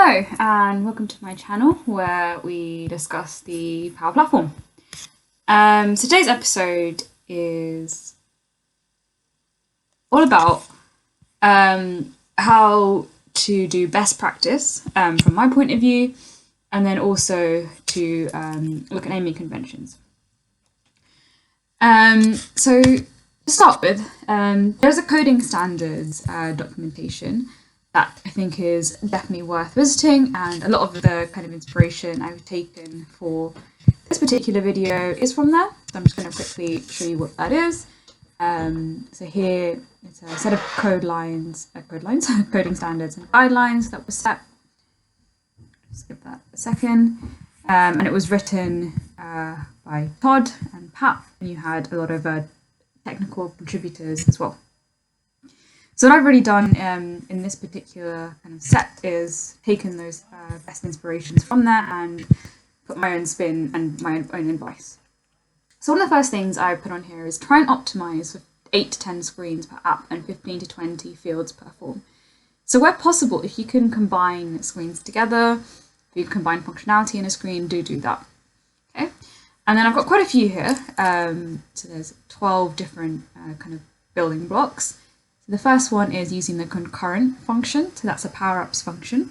Hello and welcome to my channel where we discuss the Power Platform. So today's episode is all about how to do best practice from my point of view, and then also to look at naming conventions. So to start with, there's a coding standards documentation that I think is definitely worth visiting, and a lot of the kind of inspiration I've taken for this particular video is from there. So I'm just going to quickly show you what that is. So here it's a set of coding standards and guidelines that was set. Just give that a second. And it was written by Todd and Pat, and you had a lot of technical contributors as well. So what I've really done in this particular kind of set is taken those best inspirations from there and put my own spin and my own advice. So one of the first things I put on here is try and optimize for 8 to 10 screens per app and 15 to 20 fields per form. So where possible, if you can combine screens together, if you combine functionality in a screen, do that. Okay, and then I've got quite a few here. So there's 12 different kind of building blocks. So the first one is using the concurrent function. So that's a power-ups function.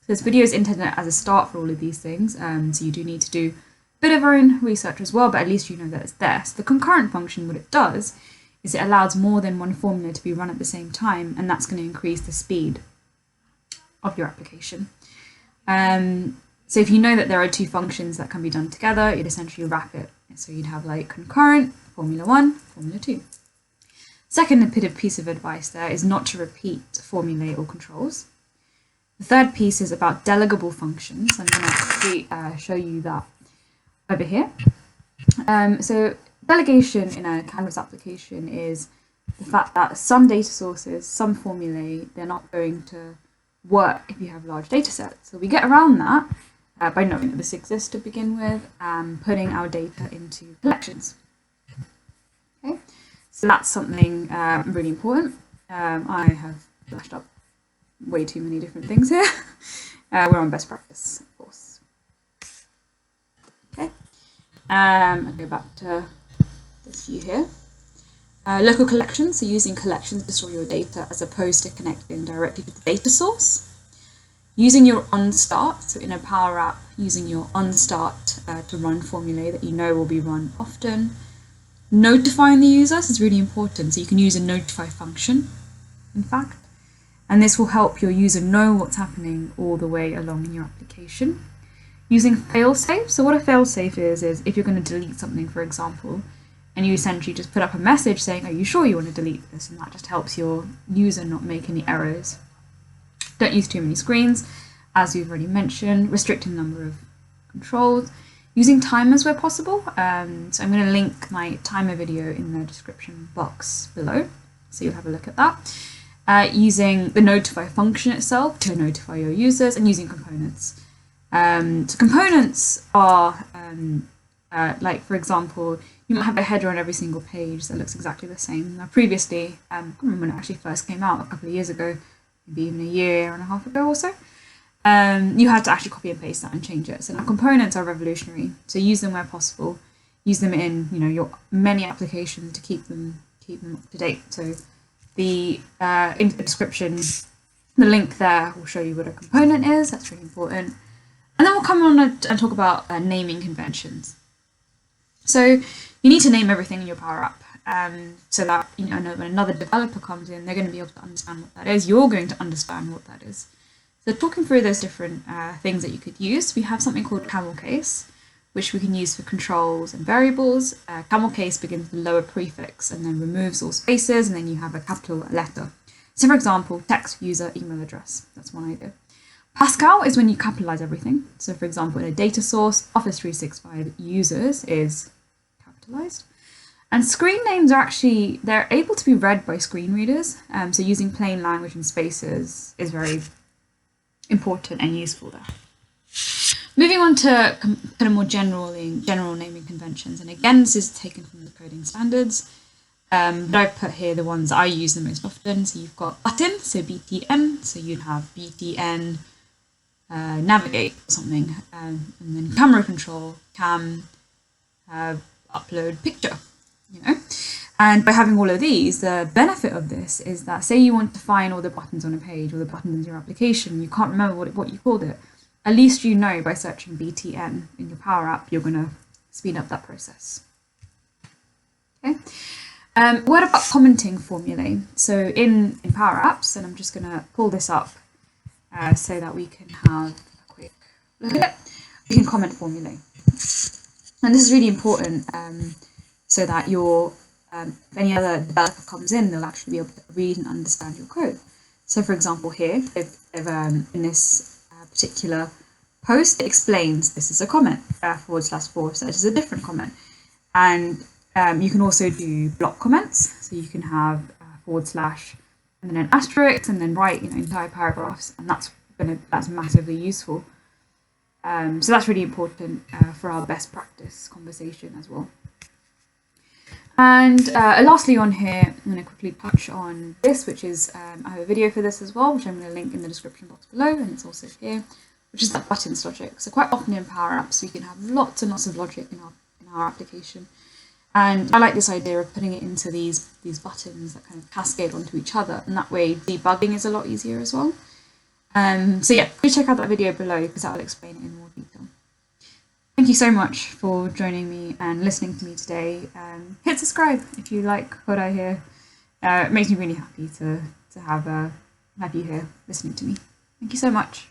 So this video is intended as a start for all of these things. So you do need to do a bit of your own research as well, but at least you know that it's there. So the concurrent function, what it does is it allows more than one formula to be run at the same time, and that's going to increase the speed of your application. So if you know that there are two functions that can be done together, you'd essentially wrap it. So you'd have like concurrent, formula 1, formula 2. Second piece of advice there is not to repeat formulae or controls. The third piece is about delegable functions. I'm going to actually show you that over here. So delegation in a Canvas application is the fact that some data sources, some formulae, they're not going to work if you have large data sets. So we get around that by knowing that this exists to begin with and putting our data into collections. Okay. So that's something really important. I have flashed up way too many different things here. We're on best practice, of course. Okay. I'll go back to this view here. Local collections, so using collections to store your data as opposed to connecting directly to the data source. Using your onStart, so in a Power App, using your onStart to run formulae that you know will be run often. Notifying the users is really important, so you can use a notify function, in fact, and this will help your user know what's happening all the way along in your application. Using failsafe, so what a failsafe is if you're going to delete something, for example, and you essentially just put up a message saying, are you sure you want to delete this? And that just helps your user not make any errors. Don't use too many screens, as we've already mentioned, restricting the number of controls. Using timers where possible, so I'm going to link my timer video in the description box below, so you'll have a look at that. Using the notify function itself to notify your users, and using components. So components are, like for example, you might have a header on every single page that looks exactly the same. Now previously, I can't remember when it actually first came out, a couple of years ago, maybe even a year and a half ago or so. You had to actually copy and paste that and change it. So now components are revolutionary. So use them where possible. Use them in your many applications to keep them up to date. So the in the description, the link there will show you what a component is. That's really important. And then we'll come on and talk about naming conventions. So you need to name everything in your Power App. So that when another developer comes in, they're going to be able to understand what that is. You're going to understand what that is. So talking through those different things that you could use, we have something called camel case, which we can use for controls and variables. Camel case begins with the lower prefix and then removes all spaces, and then you have a capital letter. So for example, text, user, email address. That's one idea. Pascal is when you capitalize everything. So for example, in a data source, Office 365 users is capitalized. And screen names are actually, they're able to be read by screen readers. So using plain language and spaces is very important and useful there. Moving on to kind of more general naming conventions, and again this is taken from the coding standards, but I've put here the ones I use the most often. So you've got button, so BTN, so you'd have BTN navigate or something, and then camera control, cam, upload picture, you know. And by having all of these, the benefit of this is that, say you want to find all the buttons on a page or the buttons in your application, you can't remember what you called it. At least you know by searching BTN in your Power App, you're going to speed up that process. Okay. What about commenting formulae? So in Power Apps, and I'm just going to pull this up so that we can have a quick look at it. We can comment formulae. And this is really important so that if any other developer comes in, they'll actually be able to read and understand your code. So for example here, if in this particular post, it explains this is a comment, // is a different comment. And you can also do block comments. So you can have / and then an asterisk and then write entire paragraphs, and that's massively useful. So that's really important for our best practice conversation as well. And lastly on here, I'm going to quickly touch on this, which is, I have a video for this as well, which I'm going to link in the description box below, and it's also here, which is that buttons logic. So quite often in Power Apps, we can have lots and lots of logic in our application. And I like this idea of putting it into these buttons that kind of cascade onto each other, and that way debugging is a lot easier as well. So yeah, please check out that video below because that will explain it in more detail. Thank you so much for joining me and listening to me today. Hit subscribe if you like what I hear. It makes me really happy to have you here listening to me. Thank you so much.